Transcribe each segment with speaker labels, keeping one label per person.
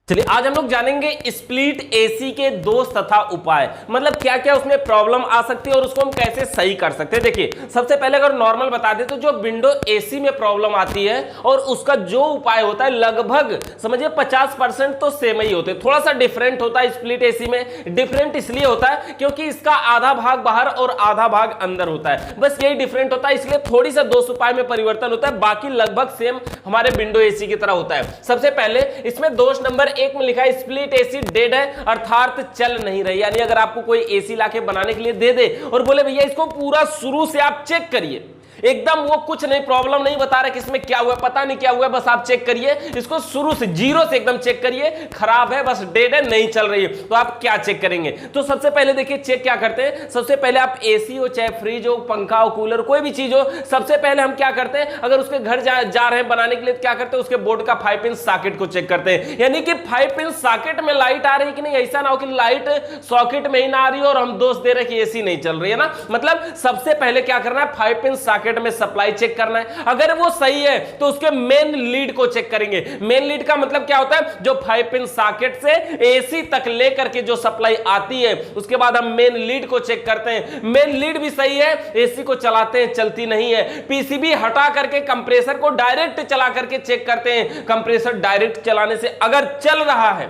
Speaker 1: चलिए आज हम लोग जानेंगे स्प्लिट एसी के दोष तथा उपाय, मतलब क्या क्या उसमें प्रॉब्लम आ सकती है और उसको हम कैसे सही कर सकते हैं। देखिए सबसे पहले अगर नॉर्मल बता दें तो जो विंडो एसी में प्रॉब्लम आती है और उसका जो उपाय होता है लगभग समझिए 50% तो सेम ही होते हैं। थोड़ा सा डिफरेंट होता है स्प्लिट एसी में। डिफरेंट इसलिए होता है क्योंकि इसका आधा भाग बाहर और आधा भाग अंदर होता है, बस यही डिफरेंट होता है, इसलिए थोड़ी सा दोष उपाय में परिवर्तन होता है, बाकी लगभग सेम हमारे विंडो एसी की तरह होता है। सबसे पहले इसमें दोष नंबर एक में लिखा है स्प्लिट एसी डेड है, अर्थात चल नहीं रही। यानी अगर आपको कोई एसी लाके बनाने के लिए दे दे और बोले भैया इसको पूरा शुरू से आप चेक करिए, एकदम वो कुछ नहीं प्रॉब्लम नहीं बता रहा कि इसमें क्या हुआ, पता नहीं क्या हुआ, बस आप चेक करिए इसको शुरू से जीरो से एकदम चेक करिए, खराब है, बस डेड है, नहीं चल रही है, तो आप क्या चेक करेंगे। तो सबसे पहले देखिए चेक क्या करते हैं। सबसे पहले आप एसी हो चाहे फ्रिज हो पंखा हो कूलर कोई भी चीज हो, सबसे पहले हम क्या करते हैं अगर उसके घर जा रहे हैं बनाने के लिए, क्या करते हैं उसके बोर्ड का 5 पिन सॉकेट को चेक करते हैं। यानी कि 5 पिन सॉकेट में लाइट आ रही है कि नहीं, ऐसा ना हो कि लाइट सॉकेट में ही ना आ रही हो और हम दोष दे रहे कि एसी नहीं चल रही है ना। मतलब सबसे पहले क्या करना है 5 पिन सॉकेट में सप्लाई चेक करना है। अगर वो सही है तो उसके मेन लीड को चेक करेंगे। मेन लीड का मतलब क्या होता है, जो 5 पिन सॉकेट से एसी तक लेकर के जो सप्लाई आती है, उसके बाद हम मेन लीड को चेक करते हैं। मेन लीड भी सही है, एसी को चलाते हैं चलती नहीं है। पीसीबी हटा करके कंप्रेसर को डायरेक्ट चला करके चेक करते हैं। कंप्रेसर डायरेक्ट चलाने से अगर चल रहा है,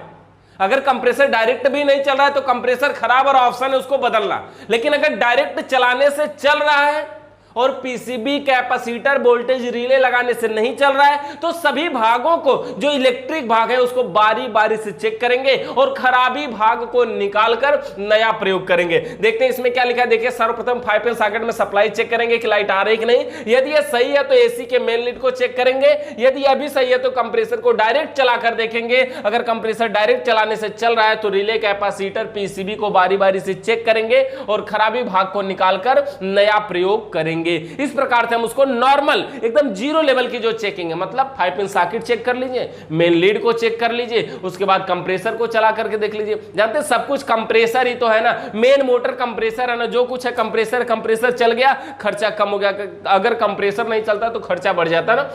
Speaker 1: अगर कंप्रेसर डायरेक्ट भी नहीं चल रहा है तो कंप्रेसर खराब और ऑप्शन है उसको बदलना। लेकिन अगर डायरेक्ट चलाने से चल रहा है और पीसीबी कैपेसिटर वोल्टेज रिले लगाने से नहीं चल रहा है, तो सभी भागों को जो इलेक्ट्रिक भाग है उसको बारी बारी से चेक करेंगे और खराबी भाग को निकालकर नया प्रयोग करेंगे। देखते हैं इसमें क्या लिखा है। देखिए सर्वप्रथम 5 पिन सॉकेट में सप्लाई चेक करेंगे कि लाइट आ रही कि नहीं। यदि यह सही है तो एसी के मेन लीड को चेक करेंगे। यदि यह भी सही है तो कंप्रेसर को डायरेक्ट चलाकर देखेंगे। अगर कंप्रेसर डायरेक्ट चलाने से चल रहा है तो रिले कैपेसिटर पीसीबी को बारी बारी से चेक करेंगे और खराबी भाग को निकालकर नया प्रयोग करेंगे। इस प्रकार से हम उसको नॉर्मल एकदम जीरो लेवल की जो चेकिंग है, मतलब 5 पिन सॉकेट चेक कर लीजिए, मेन लीड को चेक कर लीजिए, उसके बाद कंप्रेसर को चला करके देख लीजिए। जानते हैं सब कुछ कंप्रेसर ही तो है ना, मेन मोटर कंप्रेसर है ना, जो कुछ है कंप्रेसर चल गया खर्चा कम हो गया। अगर कंप्रेसर नहीं चलता तो खर्चा बढ़ जाता ना।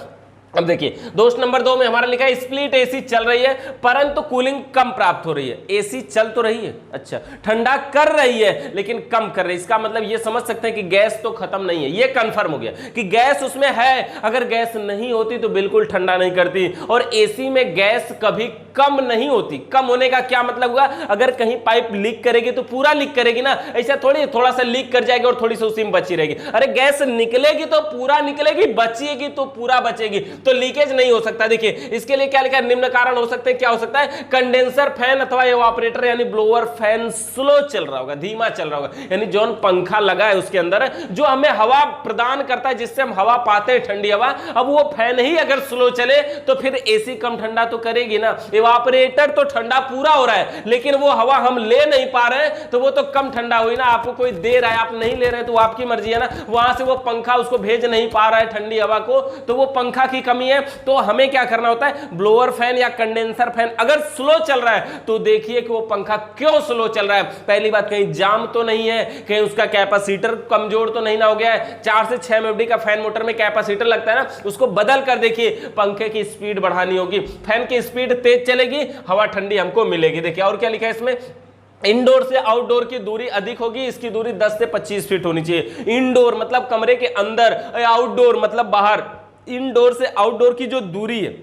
Speaker 1: अब देखिए दोष नंबर 2 में हमारा लिखा है स्प्लिट एसी चल रही है परंतु कूलिंग कम प्राप्त हो रही है। एसी चल तो रही है, अच्छा ठंडा कर रही है लेकिन कम कर रही है। इसका मतलब ये समझ सकते हैं कि गैस तो खत्म नहीं है, ये कंफर्म हो गया कि गैस उसमें है। अगर गैस नहीं होती तो बिल्कुल ठंडा नहीं करती, और एसी में गैस कभी कम नहीं होती। कम होने का क्या मतलब हुआ, अगर कहीं पाइप लीक करेगी तो पूरा लीक करेगी ना, ऐसा थोड़ी थोड़ा सा लीक कर जाएगी और थोड़ी सी उसी में बची रहेगी। अरे गैस निकलेगी तो पूरा निकलेगी, बचेगी तो पूरा बचेगी, तो लीकेज नहीं हो सकता। देखिए इसके लिए क्या लिखा है, निम्न कारण हो सकते हैं। क्या हो सकता है, कंडेंसर फैन अथवा इवापोरेटर यानी ब्लोअर फैन स्लो चल रहा होगा, धीमा चल रहा होगा। यानी जो पंखा लगा है उसके अंदर जो हमें हवा प्रदान करता है जिससे हम हवा पाते हैं ठंडी हवा, अब वो फैन ही अगर स्लो चले तो फिर एसी कम ठंडा तो करेगी ना। इवापोरेटर तो ठंडा पूरा हो रहा है लेकिन वो हवा हम ले नहीं पा रहे हैं तो वो तो कम ठंडा हुई ना। आपको कोई दे रहा है आप नहीं ले रहे तो आपकी मर्जी है ना, वहां से वो पंखा उसको भेज नहीं पा रहा है ठंडी हवा को, तो वो पंखा की कमी है। तो हमें क्या करना होता है, ब्लोअर फैन या कंडेंसर फैन अगर स्लो चल रहा है तो देखिए कि वो पंखा क्यों स्लो चल रहा है। पहली बात कहीं जाम तो नहीं है, कहीं उसका कैपेसिटर कमजोर तो नहीं ना हो गया है। 4 से 6 एमएफडी का फैन मोटर में कैपेसिटर लगता है ना, उसको बदल कर देखिए। पंखे की स्पीड बढ़ानी होगी, फैन की स्पीड तेज चलेगी, हवा ठंडी हमको मिलेगी। देखिए और क्या लिखा है इसमें, इंडोर से आउटडोर की दूरी अधिक होगी, इसकी दूरी 10 से 25 फीट होनी चाहिए। इंडोर मतलब कमरे के अंदर, आउटडोर मतलब बाहर। इंडोर से आउटडोर की जो दूरी है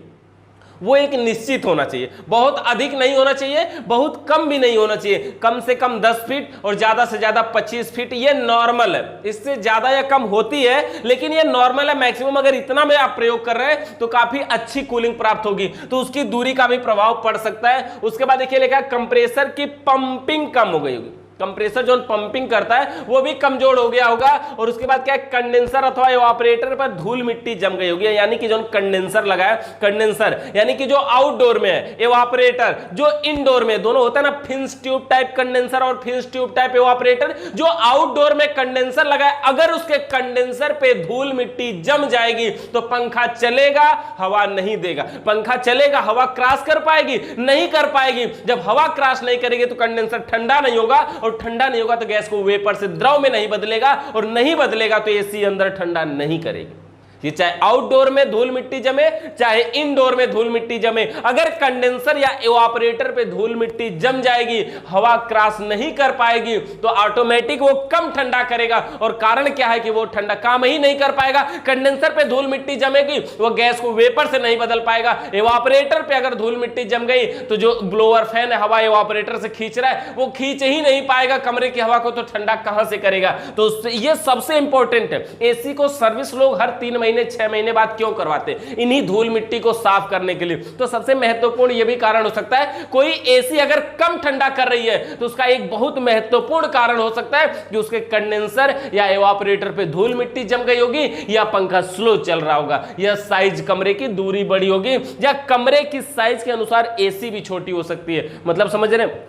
Speaker 1: वो एक निश्चित होना चाहिए, बहुत अधिक नहीं होना चाहिए, बहुत कम भी नहीं होना चाहिए। कम से कम 10 फीट और ज्यादा से ज्यादा 25 फीट, ये नॉर्मल है। इससे ज्यादा या कम होती है लेकिन ये नॉर्मल है, मैक्सिमम। अगर इतना में आप प्रयोग कर रहे हैं तो काफी अच्छी कूलिंग प्राप्त होगी, तो उसकी दूरी का भी प्रभाव पड़ सकता है। उसके बाद देखिए लिखा है कंप्रेसर की पंपिंग कम हो गई होगी, कंप्रेसर जो पंपिंग करता है वो भी कमजोर हो गया होगा। और उसके बाद क्या है, कंडेंसर अथवा इवापोरेटर पर धूल मिट्टी जम गई होगी। यानी कि जो कंडेंसर लगा है, कंडेंसर यानी कि जो आउटडोर में है, इवापोरेटर जो इंडोर में, दोनों होता है ना, फिन्स ट्यूब टाइप कंडेंसर और फिन्स ट्यूब टाइप इवापोरेटर। जो आउटडोर में कंडेंसर लगा है, अगर उसके कंडेंसर पे धूल मिट्टी जम जाएगी तो पंखा चलेगा, हवा नहीं देगा। पंखा चलेगा, हवा क्रॉस कर पाएगी, नहीं कर पाएगी। जब हवा क्रॉस नहीं करेगी तो कंडेंसर ठंडा नहीं होगा, और ठंडा नहीं होगा तो गैस को वेपर से द्रव में नहीं बदलेगा, और नहीं बदलेगा तो एसी अंदर ठंडा नहीं करेगी। कि चाहे आउटडोर में धूल मिट्टी जमे चाहे इंडोर में धूल मिट्टी जमे, अगर कंडेंसर या इवापोरेटर पे धूल मिट्टी जम जाएगी, हवा क्रॉस नहीं कर पाएगी, तो ऑटोमेटिक वो कम ठंडा करेगा। और कारण क्या है कि वो ठंडा काम ही नहीं कर पाएगा। कंडेंसर पे धूल मिट्टी जमेगी, वो गैस को वेपर से नहीं बदल पाएगा। इवापोरेटर पे अगर धूल मिट्टी जम गई तो जो ब्लोअर फैन है हवा इवापोरेटर से खींच रहा है वो खींच ही नहीं पाएगा कमरे की हवा को, तो ठंडा कहां से करेगा। तो ये सबसे इंपॉर्टेंट है। एसी को सर्विस लोग हर 3 महीने 6 महीने बाद क्यों करवाते हैं? इन्हीं धूल मिट्टी को साफ करने के लिए। तो सबसे महत्वपूर्ण यह भी कारण हो सकता है, कोई एसी अगर कम ठंडा कर रही है तो उसका एक बहुत महत्वपूर्ण कारण हो सकता है कि उसके कंडेंसर या इवापोरेटर पे धूल मिट्टी जम गई होगी, या पंखा स्लो चल रहा होगा, या साइज कमरे की दूरी बड़ी होगी, या कमरे की साइज के अनुसार एसी भी छोटी हो सकती है। मतलब समझ रहे हैं,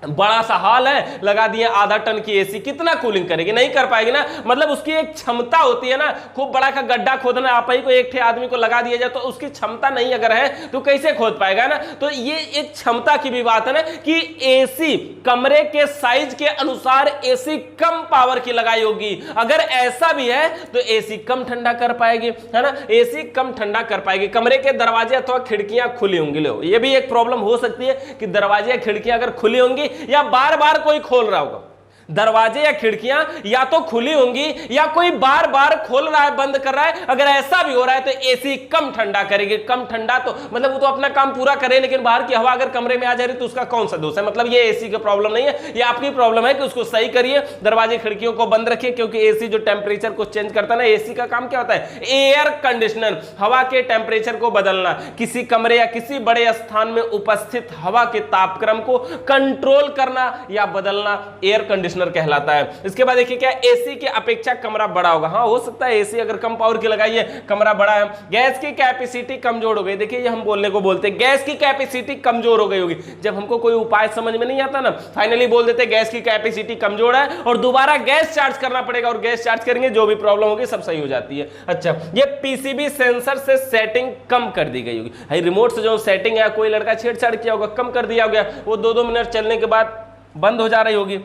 Speaker 1: बड़ा सा हॉल है, लगा दिए आधा टन की एसी, कितना कूलिंग करेगी? नहीं कर पाएगी ना। मतलब उसकी एक क्षमता होती है ना, खूब बड़ा का गड्ढा खोदना, आप ही को एक ठे आदमी को लगा दिया जाए तो उसकी क्षमता नहीं अगर है तो कैसे खोद पाएगा ना। तो ये एक क्षमता की भी बात है ना कि एसी कमरे के साइज के अनुसार एसी कम पावर की लगाई होगी। अगर ऐसा भी है तो एसी कम ठंडा कर पाएगी, है ना, एसी कम ठंडा कर पाएगी। कमरे के दरवाजे अथवा खिड़कियां खुली होंगी, लो ये भी एक प्रॉब्लम हो सकती है कि दरवाजे या खिड़कियां अगर खुली होंगी या बार बार कोई खोल रहा होगा। दरवाजे या खिड़कियां या तो खुली होंगी या कोई बार बार खोल रहा है, बंद कर रहा है। अगर ऐसा भी हो रहा है तो एसी कम ठंडा करेगी। कम ठंडा तो मतलब वो तो अपना काम पूरा करे, लेकिन बाहर की हवा अगर कमरे में आ जा रही तो उसका कौन सा दोष है? मतलब ये एसी की प्रॉब्लम नहीं है, ये आपकी प्रॉब्लम है कि उसको सही करिए, दरवाजे खिड़कियों को बंद रखिए। क्योंकि एसी जो टेम्परेचर को चेंज करता है ना, एसी का काम क्या होता है? एयर कंडीशनर, हवा के टेम्परेचर को बदलना, किसी कमरे या किसी बड़े स्थान में उपस्थित हवा के तापक्रम को कंट्रोल करना या बदलना एयर कंडीशनर कहलाता है। इसके बाद देखिए क्या, एसी की अपेक्षा कमरा बड़ा होगा। हाँ, हो सकता है एसी अगर कम पावर की लगाई है, कमरा बड़ा है। गैस की कैपेसिटी कमजोर हो गई। देखिए ये हम बोलने को बोलते हैं गैस की कैपेसिटी कमजोर हो गई होगी। जब हमको कोई उपाय समझ में नहीं आता ना, फाइनली बोल देते गैस की कैपेसिटी कमजोर है और दोबारा गैस चार्ज करना पड़ेगा, और गैस चार्ज करेंगे जो भी प्रॉब्लम होगी सब सही हो जाती है। अच्छा, ये पीसीबी सेंसर से सेटिंग कम कर दी गई होगी। रिमोट से जो सेटिंग है, कोई लड़का छेड़छाड़ किया होगा, कम कर दिया गया, वो 2-2 मिनट चलने के बाद बंद हो जा रही होगी,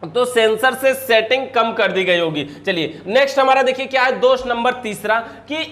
Speaker 1: तो सेंसर से सेटिंग कम कर दी गई होगी। चलिए नेक्स्ट हमारा देखिए क्या है, दोष नंबर तीसरा कि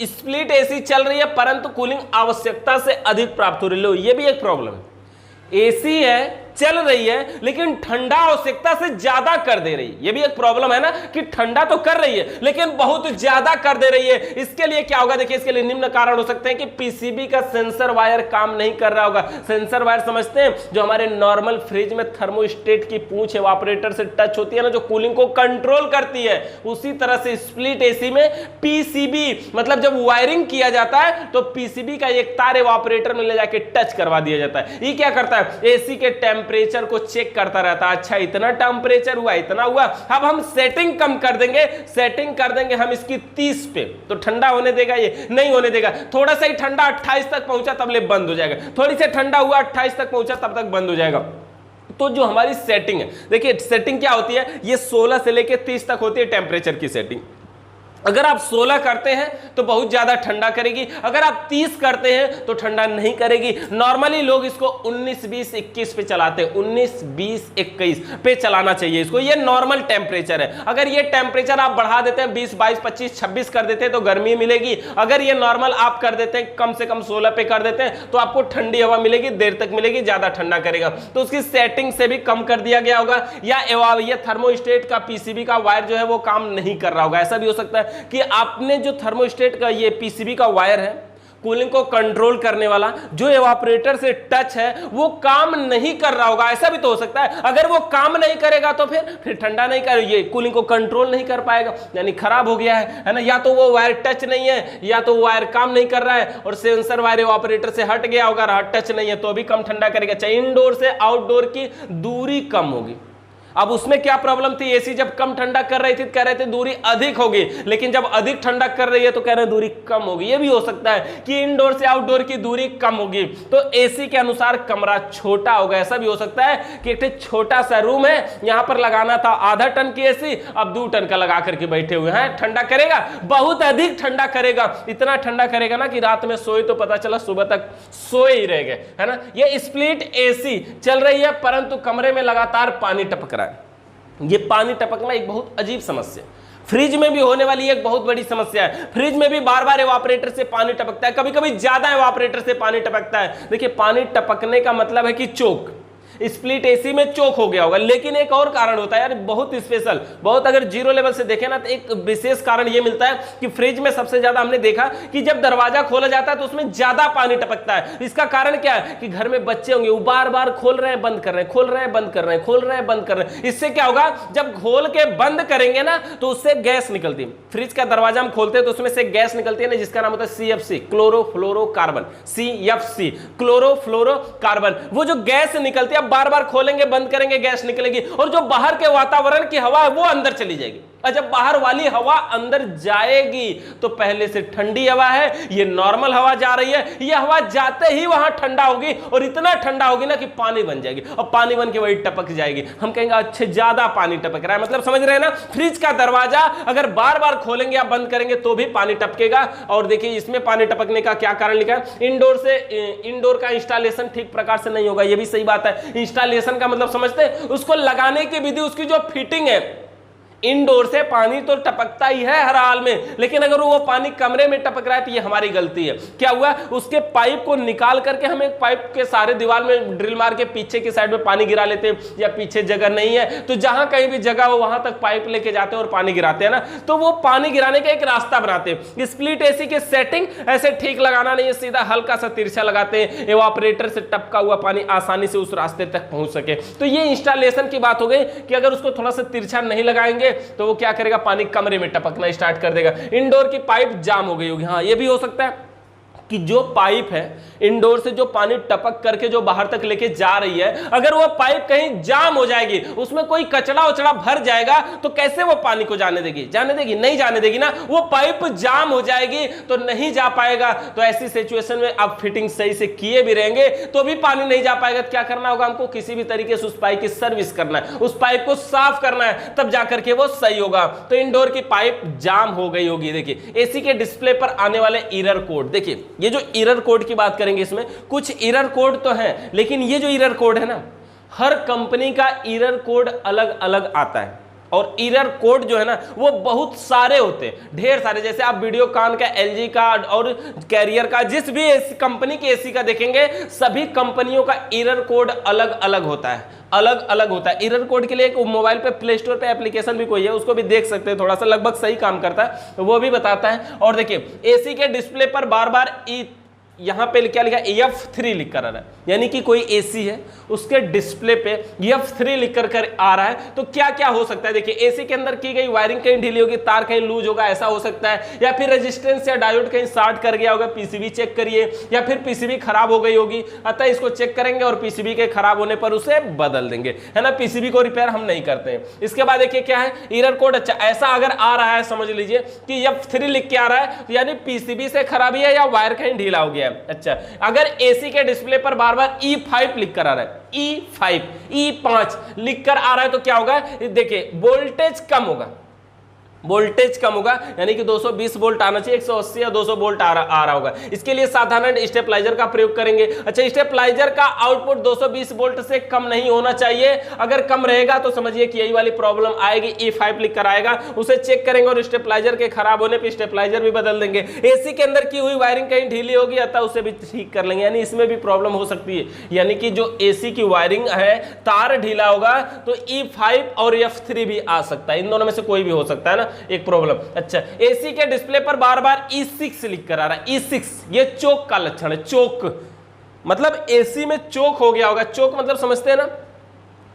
Speaker 1: स्प्लिट एसी चल रही है परंतु कूलिंग आवश्यकता से अधिक प्राप्त हो रही है। ये भी एक प्रॉब्लम है। एसी है, चल रही है, लेकिन ठंडा आवश्यकता से ज्यादा कर दे रही है। ये भी एक प्रॉब्लम है ना कि ठंडा तो कर रही है लेकिन बहुत ज्यादा कर दे रही है। इसके लिए क्या होगा? देखिए इसके लिए निम्न कारण हो सकते हैं कि पीसीबी का सेंसर वायर काम नहीं कर रहा होगा। सेंसर वायर समझते हैं, जो हमारे नॉर्मल फ्रिज में थर्मोस्टेट की पूंछ इवापोरेटर से टच होती है ना, जो कूलिंग को कंट्रोल करती है, उसी तरह से स्प्लिट एसी में पीसीबी, मतलब जब वायरिंग किया जाता है तो पीसीबी का एक तार इवापोरेटर में ले जाके टच करवा दिया जाता है। ये क्या करता है? एसी के टेम्परेचर को चेक करता रहता है। अच्छा, इतना टेम्परेचर हुआ, इतना हुआ, अब हम सेटिंग कम कर देंगे, सेटिंग कर देंगे हम इसकी 30 पे, तो ठंडा होने देगा? ये नहीं होने देगा। थोड़ा सा ही ठंडा 28 तक पहुंचा तब ले बंद हो जाएगा, थोड़ी सी ठंडा हुआ 28 तक पहुंचा तब तक बंद हो जाएगा। तो जो हमारी सेटिंग है, देखिए सेटिंग क्या होती है, ये 16 से लेके 30 तक होती है टेम्परेचर की सेटिंग। अगर आप 16 करते हैं तो बहुत ज्यादा ठंडा करेगी, अगर आप 30 करते हैं तो ठंडा नहीं करेगी। नॉर्मली लोग इसको 19, 20, 21 पे चलाते हैं। 19, 20, 21 पे चलाना चाहिए इसको, ये नॉर्मल टेम्परेचर है। अगर ये टेम्परेचर आप बढ़ा देते हैं 20, 22, 25, 26 कर देते हैं तो गर्मी मिलेगी। अगर ये नॉर्मल आप कर देते हैं, कम से कम 16 पे कर देते हैं, तो आपको ठंडी हवा मिलेगी, देर तक मिलेगी, ज्यादा ठंडा करेगा। तो उसकी सेटिंग से भी कम कर दिया गया होगा, या ये थर्मोस्टेट का पीसीबी का वायर जो है वो काम नहीं कर रहा होगा। ऐसा भी हो सकता है कि आपने जो थर्मोस्टेट का ये पीसीबी का वायर है, कूलिंग को कंट्रोल करने वाला, जो इवापोरेटर से टच है, वो काम नहीं कर रहा होगा। ऐसा भी तो हो सकता है। अगर वो काम नहीं करेगा तो फिर ठंडा नहीं कर, ये कूलिंग को कंट्रोल नहीं कर पाएगा, यानी खराब हो गया है ना। या तो वो वायर टच नहीं है, या तो वो वायर काम नहीं कर रहा है, और सेंसर वायर इवापोरेटर से हट गया होगा, टच नहीं है तो भी कम ठंडा करेगा। चाहे इंडोर से आउटडोर की दूरी कम होगी। अब उसमें क्या प्रॉब्लम थी, एसी जब कम ठंडा कर रही थी कह रहे थे दूरी अधिक होगी, लेकिन जब अधिक ठंडा कर रही है तो कह रहे हैं दूरी कम होगी। ये भी हो सकता है कि इंडोर से आउटडोर की दूरी कम होगी, तो एसी के अनुसार कमरा छोटा होगा। ऐसा भी हो सकता है कि एक छोटा सा रूम है, यहां पर लगाना था आधा टन की एसी, अब 2 टन का लगा करके बैठे हुए हैं। ठंडा करेगा, बहुत अधिक ठंडा करेगा, इतना ठंडा करेगा ना कि रात में सोए तो पता चला सुबह तक सोए ही रह गए, है ना। ये स्प्लिट एसी चल रही है परंतु कमरे में लगातार पानी टपक रहा है। ये पानी टपकना एक बहुत अजीब समस्या। फ्रिज में भी होने वाली एक बहुत बड़ी समस्या है, फ्रिज में भी बार बार एवापोरेटर से पानी टपकता है, कभी कभी ज्यादा एवापोरेटर से पानी टपकता है। देखिए पानी टपकने का मतलब है कि चोक, स्प्लिट एसी में चोक हो गया होगा। लेकिन एक और कारण होता है यार, बहुत स्पेशल, बहुत अगर जीरो लेवल से देखें ना तो एक विशेष कारण ये मिलता है कि फ्रिज में सबसे ज्यादा हमने देखा कि जब दरवाजा खोला जाता है तो उसमें ज्यादा पानी टपकता है। इसका कारण क्या है कि घर में बच्चे होंगे, वो बार बार खोल रहे हैं बंद कर रहे हैं, खोल रहे हैं बंद कर रहे हैं, खोल रहे हैं बंद कर रहे हैं। इससे क्या होगा, जब खोल के बंद करेंगे ना तो उससे गैस निकलती है। फ्रिज का दरवाजा हम खोलते हैं तो उसमें से गैस निकलती है ना, जिसका नाम होता है CFC, क्लोरोफ्लोरोकार्बन, CFC, क्लोरोफ्लोरोकार्बन। वो जो गैस निकलती है, बार बार खोलेंगे बंद करेंगे गैस निकलेगी, और जो बाहर के वातावरण की हवा है वो अंदर चली जाएगी। और जब बाहर वाली हवा अंदर जाएगी तो पहले से ठंडी हवा है, ये नॉर्मल हवा जा रही है, ये हवा जाते ही वहां ठंडा होगी, और इतना ठंडा होगी ना कि पानी बन जाएगी, और पानी बन के वही टपक जाएगी। हम कहेंगे अच्छे ज्यादा पानी टपक रहा है, मतलब समझ रहे हैं ना। फ्रिज का दरवाजा अगर बार बार खोलेंगे या बंद करेंगे तो भी पानी टपकेगा। और देखिए इसमें पानी टपकने का क्या कारण लिखा है, इंडोर का इंस्टॉलेशन ठीक प्रकार से नहीं होगा, ये भी सही बात है। इंस्टॉलेशन का मतलब समझते हैं, उसको लगाने की विधि, उसकी जो फिटिंग है। इंडोर से पानी तो टपकता ही है हर हाल में, लेकिन अगर वो पानी कमरे में टपक रहा है तो ये हमारी गलती है। क्या हुआ, उसके पाइप को निकाल करके हम एक पाइप के सारे दीवार में ड्रिल मार के पीछे की साइड में पानी गिरा लेते हैं, या पीछे जगह नहीं है तो जहां कहीं भी जगह हो वहां तक पाइप लेके जाते हैं और पानी गिराते हैं ना, तो वो पानी गिराने का एक रास्ता बनाते हैं। स्प्लिट एसी के सेटिंग ऐसे ठीक लगाना नहीं है, सीधा हल्का सा तिरछा लगाते हैं, एवापोरेटर से टपका हुआ पानी आसानी से उस रास्ते तक पहुंच सके। तो ये इंस्टॉलेशन की बात हो गई कि अगर उसको थोड़ा सा तिरछा नहीं लगाएंगे तो वो क्या करेगा, पानी कमरे में टपकना स्टार्ट कर देगा। इंडोर की पाइप जाम हो गई होगी, हाँ ये भी हो सकता है कि जो पाइप है इंडोर से जो पानी टपक करके जो बाहर तक लेके जा रही है, अगर वो पाइप कहीं जाम हो जाएगी, उसमें कोई कचड़ा उचड़ा भर जाएगा तो कैसे वो पानी को जाने देगी, जाने देगी नहीं जाने देगी ना, वो पाइप जाम हो जाएगी तो नहीं जा पाएगा। तो ऐसी सिचुएशन में आप फिटिंग सही से किए भी रहेंगे तो भी पानी नहीं जा पाएगा। क्या करना होगा, हमको किसी भी तरीके से उस पाइप की सर्विस करना है, उस पाइप को साफ करना है, तब जाकर के वो सही होगा। तो इंडोर की पाइप जाम हो गई होगी। देखिए एसी के डिस्प्ले पर आने वाले एरर कोड, देखिए ये जो एरर कोड की बात करेंगे, इसमें कुछ एरर कोड तो है, लेकिन ये जो एरर कोड है ना, हर कंपनी का एरर कोड अलग अलग आता है। और एरर कोड जो है ना वो बहुत सारे होते हैं, ढेर सारे। जैसे आप वीडियोकॉन का, LG का और कैरियर का, जिस भी कंपनी के एसी का देखेंगे, सभी कंपनियों का एरर कोड अलग अलग होता है, अलग अलग होता है। एरर कोड के लिए एक मोबाइल पे प्ले स्टोर पे एप्लीकेशन भी कोई है, उसको भी देख सकते हैं, थोड़ा सा लगभग सही काम करता है, वो भी बताता है। और देखिए एसी के डिस्प्ले पर बार बार यहां पे क्या लिखा है, F3 लिख कर आ रहा है, यानी कि कोई एसी है उसके डिस्प्ले पे F3 लिख कर आ रहा है। तो क्या क्या हो सकता है, देखिए एसी के अंदर की गई वायरिंग कहीं ढीली होगी, तार कहीं लूज होगा, ऐसा हो सकता है, या फिर रेजिस्टेंस या डायोड कहीं शॉर्ट कर गया होगा, पीसीबी चेक करिए, या फिर पीसीबी खराब हो गई होगी, अतः इसको चेक करेंगे और पीसीबी के खराब होने पर उसे बदल देंगे, है ना। पीसीबी को रिपेयर हम नहीं करते हैं। इसके बाद देखिए क्या है एरर कोड, अच्छा ऐसा अगर आ रहा है, समझ लीजिए कि F3 लिख के आ रहा है, यानी पीसीबी से खराबी है या वायर कहीं ढीला हो गया है। अच्छा अगर एसी के डिस्प्ले पर बार बार E5 लिख कर आ रहा है, E5, E5 लिख कर आ रहा है, तो क्या होगा, देखिए वोल्टेज कम होगा, वोल्टेज कम होगा, यानी कि 220 वोल्ट आना चाहिए, 180 या 200 वोल्ट आ रहा होगा। इसके लिए साधारण स्टेबलाइजर का प्रयोग करेंगे। अच्छा स्टेबलाइजर का आउटपुट 220 वोल्ट से कम नहीं होना चाहिए, अगर कम रहेगा तो समझिए कि यही वाली प्रॉब्लम आएगी, E5 लिख कर आएगा, उसे चेक करेंगे और स्टेबलाइजर के खराब होने पर स्टेबलाइजर भी बदल देंगे। एसी के अंदर की हुई वायरिंग कहीं ढीली होगी, अतः उसे भी ठीक कर लेंगे, यानी इसमें भी प्रॉब्लम हो सकती है, यानी कि जो एसी की वायरिंग है तार ढीला होगा तो E5 और F3 भी आ सकता है, इन दोनों में से कोई भी हो सकता है ना, एक प्रॉब्लम। अच्छा एसी के डिस्प्ले पर बार बार E6 लिख कर आ रहा है, E6 ये चोक का लक्षण है, चोक मतलब एसी में चोक हो गया होगा। चोक मतलब समझते हैं ना,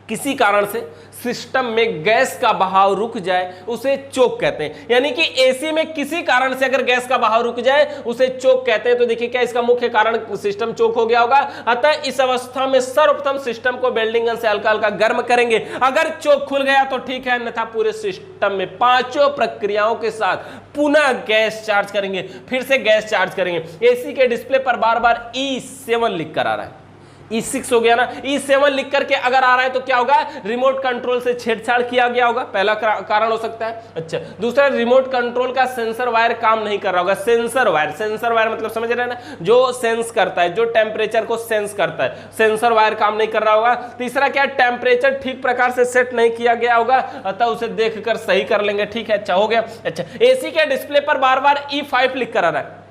Speaker 1: किसी कारण से सिस्टम में गैस का बहाव रुक जाए उसे चोक कहते हैं, यानी कि एसी में किसी कारण से अगर गैस का बहाव रुक जाए उसे चोक कहते हैं। तो देखिए क्या इसका मुख्य कारण सिस्टम चोक हो गया होगा, अतः इस अवस्था में सर्वप्रथम सिस्टम को वेल्डिंग गन से हल्का हल्का गर्म करेंगे, अगर चोक खुल गया तो ठीक है, अन्यथा पूरे सिस्टम में पांचों प्रक्रियाओं के साथ पुनः गैस चार्ज करेंगे, फिर से गैस चार्ज करेंगे। एसी के डिस्प्ले पर बार बार E7 लिख कर आ रहा है, E6 हो गया ना। E7 लिख करके अगर आ रहा है तो क्या होगा, रिमोट कंट्रोल से छेड़छाड़ किया गया होगा, पहला कारण हो सकता है। अच्छा, दूसरा, रिमोट कंट्रोल का सेंसर वायर काम नहीं कर रहा होगा। सेंसर वायर मतलब समझ रहे हैं ना, जो सेंस करता है, जो टेम्परेचर को सेंस करता है, सेंसर वायर काम नहीं कर रहा होगा। तीसरा क्या, टेम्परेचर ठीक प्रकार से सेट नहीं किया गया होगा, अतः उसे देखकर सही कर लेंगे। ठीक है, अच्छा हो गया। अच्छा, एसी के डिस्प्ले पर बार बार E5 लिख कर आ रहा है,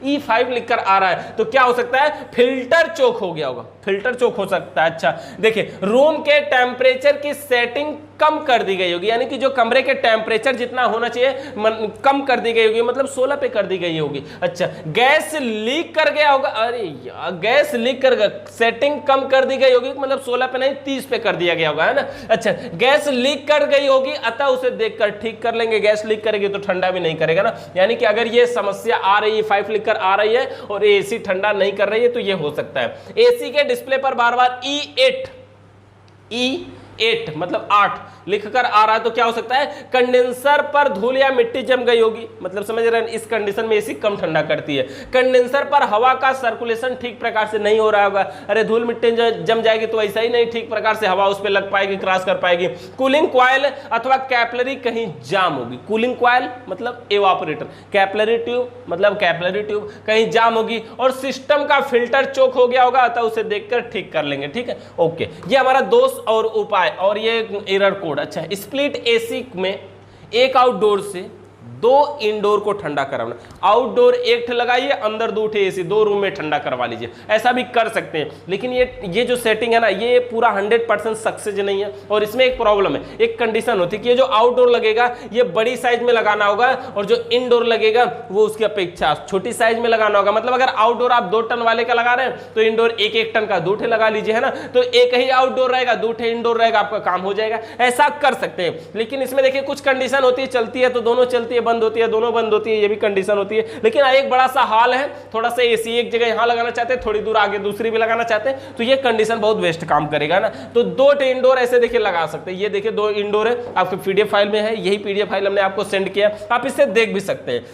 Speaker 1: E5 लिखकर आ रहा है, तो क्या हो सकता है, फिल्टर चोक हो गया होगा, फिल्टर चोक हो सकता है। अच्छा देखिए, रूम के टेम्परेचर की सेटिंग कम कर दी गई होगी, यानी कि जो कमरे के टेम्परेचर जितना होना चाहिए कम कर दी गई होगी, मतलब 16 पे कर दी गई होगी। अच्छा, गैस लीक कर गया होगा, अरे यार गैस लीक कर गया, सेटिंग कम कर दी गई होगी, मतलब 16 पे नहीं 30 पे कर दिया गया होगा, है ना। अच्छा, गैस लीक कर गई होगी, अतः उसे देखकर ठीक कर लेंगे। गैस लीक करेगी तो ठंडा भी नहीं करेगा ना, यानी कि अगर ये समस्या आ रही है, 5 लिखकर आ रही है और एसी ठंडा नहीं कर रही है, तो ये हो सकता है। एसी के डिस्प्ले पर बार बार E8 मतलब 8 लिखकर आ रहा है, तो क्या हो सकता है, कंडेंसर पर धूल या मिट्टी जम गई होगी, मतलब समझ रहे हैं, इस कंडीशन में एसी कम ठंडा करती है। कंडेंसर पर हवा का सर्कुलेशन ठीक प्रकार से नहीं हो रहा होगा, अरे धूल मिट्टी जम जाएगी तो ऐसा ही नहीं ठीक प्रकार से हवा उस पर लग पाएगी, क्रॉस कर पाएगी। कूलिंग कॉइल अथवा कैपिलरी कहीं जाम होगी, कूलिंग कॉइल मतलब एवापोरेटर, कैपिलरी ट्यूब मतलब कैपिलरी ट्यूब कहीं जाम होगी, और सिस्टम का फिल्टर चोक हो गया होगा, अतः उसे देखकर ठीक कर लेंगे। ठीक है, ओके, ये हमारा दोष और उपाय और ये एरर कोड। अच्छा, स्प्लिट एसी में एक आउटडोर से 2 इंडोर को ठंडा कराना, आउटडोर एक लगाइए, अंदर 2 एसी, 2 रूम में ठंडा करवा लीजिए, ऐसा भी कर सकते हैं। लेकिन ये जो सेटिंग है ना, ये पूरा 100% सक्सेस नहीं है, और इसमें एक प्रॉब्लम है, एक कंडीशन होती है कि ये जो आउटडोर लगेगा ये बड़ी साइज में लगाना होगा, और जो इनडोर लगेगा वो उसकी अपेक्षा छोटी साइज में लगाना होगा। मतलब अगर आउटडोर आप 2 टन वाले का लगा रहे हैं तो इंडोर 1-1 टन का 2 लगा लीजिए, है ना, तो एक ही आउटडोर रहेगा, 2 इंडोर रहेगा, आपका काम हो जाएगा, ऐसा कर सकते हैं। लेकिन इसमें देखिए कुछ कंडीशन होती है, चलती है तो दोनों चलती है, बंद होती है दोनों बंद होती है, ये भी कंडीशन होती है। लेकिन एक बड़ा सा हॉल है, थोड़ा सा एसी एक जगह यहां लगाना चाहते हैं, थोड़ी दूर आगे दूसरी भी लगाना चाहते हैं, तो ये कंडीशन बहुत बेस्ट काम करेगा ना। तो 2 इंडोर ऐसे देखिए लगा सकते हैं, ये देखिए 2 इंडोर है, आपके पीडीएफ फाइल में है, यही पीडीएफ फाइल हमने आपको सेंड किया, आप इससे देख भी सकते हैं,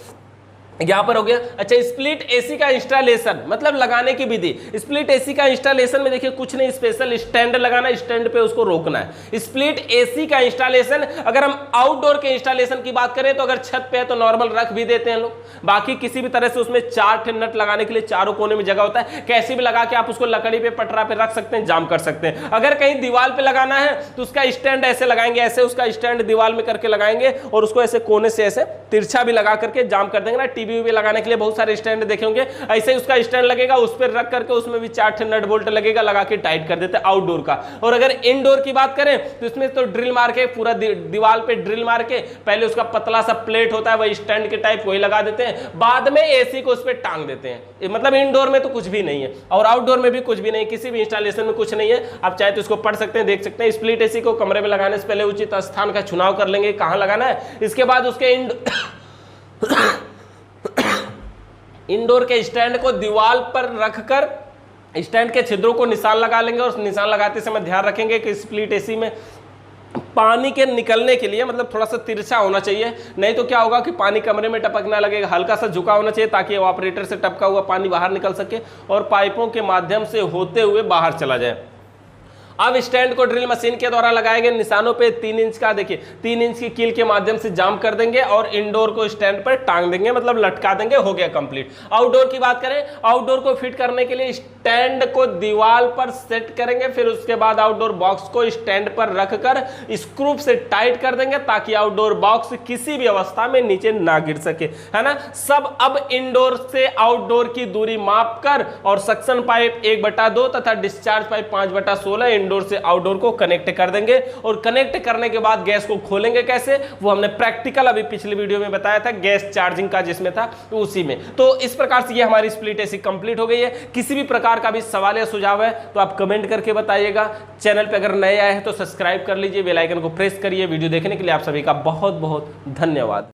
Speaker 1: यहां पर हो गया। अच्छा, स्प्लिट एसी का इंस्टॉलेशन मतलब लगाने की विधि। स्प्लिट एसी का इंस्टॉलेशन में देखिए कुछ नहीं, स्पेशल स्टैंड लगाना, स्टैंड पे उसको रोकना है। स्प्लिट एसी का इंस्टॉलेशन, अगर हम आउटडोर के इंस्टॉलेशन की बात करें तो अगर छत पे है तो नॉर्मल रख भी देते हैं लोग, बाकी किसी भी तरह से उसमें 4 नट लगाने के लिए चारों कोने में जगह होता है, कैसे भी लगा के आप उसको लकड़ी पे पटरा पे रख सकते हैं, जाम कर सकते हैं। अगर कहीं दीवार पे लगाना है तो उसका स्टैंड ऐसे लगाएंगे, ऐसे उसका स्टैंड दीवार में करके लगाएंगे, और उसको ऐसे कोने से ऐसे तिरछा भी लगा करके जाम कर देंगे ना। टीवी लगाने के लिए बहुत सारे स्टैंड देखे होंगे, ऐसे ही उसका स्टैंड लगेगा, उस पर रख करके उसमें भी 4 नट बोल्ट लगेगा, लगा के टाइट कर देते हैं आउटडोर का। और अगर इनडोर की बात करें तो इसमें तो ड्रिल मार के पूरा दीवार पे ड्रिल मार के पहले उसका पतला सा प्लेट होता है वही स्टैंड के टाइप वही लगा देते हैं, बाद में एसी को उस पर टांग देते हैं। मतलब इनडोर में तो कुछ भी नहीं है और आउटडोर में भी कुछ भी नहीं, किसी भी इंस्टॉलेशन में कुछ नहीं है। आप चाहे तो इसको पढ़ सकते हैं, देख सकते हैं। स्प्लिट एसी को कमरे में लगाने से पहले उचित स्थान का चुनाव कर लेंगे, कहां लगाना है। इसके बाद उसके इंडोर के स्टैंड को दीवार पर रखकर स्टैंड के छिद्रों को निशान लगा लेंगे, और निशान लगाते समय ध्यान रखेंगे कि स्प्लिट एसी में पानी के निकलने के लिए मतलब थोड़ा सा तिरछा होना चाहिए, नहीं तो क्या होगा कि पानी कमरे में टपकना लगेगा। हल्का सा झुका होना चाहिए ताकि एवापोरेटर से टपका हुआ पानी बाहर निकल सके और पाइपों के माध्यम से होते हुए बाहर चला जाए। अब स्टैंड को ड्रिल मशीन के द्वारा लगाए गए निशानों पे 3 इंच का देखिए 3 इंच की कील के माध्यम से जाम कर देंगे और इंडोर को स्टैंड पर टांग देंगे, मतलब लटका देंगे, हो गया कंप्लीट। आउटडोर की बात करें, आउटडोर को फिट करने के लिए स्टैंड को दीवार पर सेट करेंगे, फिर उसके बाद आउटडोर बॉक्स को स्टैंड पर रखकर स्क्रू से टाइट कर देंगे ताकि आउटडोर बॉक्स किसी भी अवस्था में नीचे ना गिर सके, है ना। सब अब इंडोर से आउटडोर की दूरी माप कर और सक्शन पाइप 1/2 तथा डिस्चार्ज पाइप 5/16 इंडोर से आउटडोर को कनेक्ट कर देंगे। और कनेक्ट करने के बाद गैस को खोलेंगे कैसे, वो हमने प्रैक्टिकल अभी पिछले वीडियो में बताया था, गैस चार्जिंग का जिसमें था तो उसी में। तो इस प्रकार से ये हमारी स्प्लिट एसी कंप्लीट हो गई है। किसी भी प्रकार का भी सवाल या सुझाव है तो आप कमेंट करके बताइएगा। चैनल पे अगर नए आए हैं तो सब्सक्राइब कर लीजिए, बेल आइकन को प्रेस करिए। वीडियो देखने के लिए आप सभी का बहुत बहुत धन्यवाद।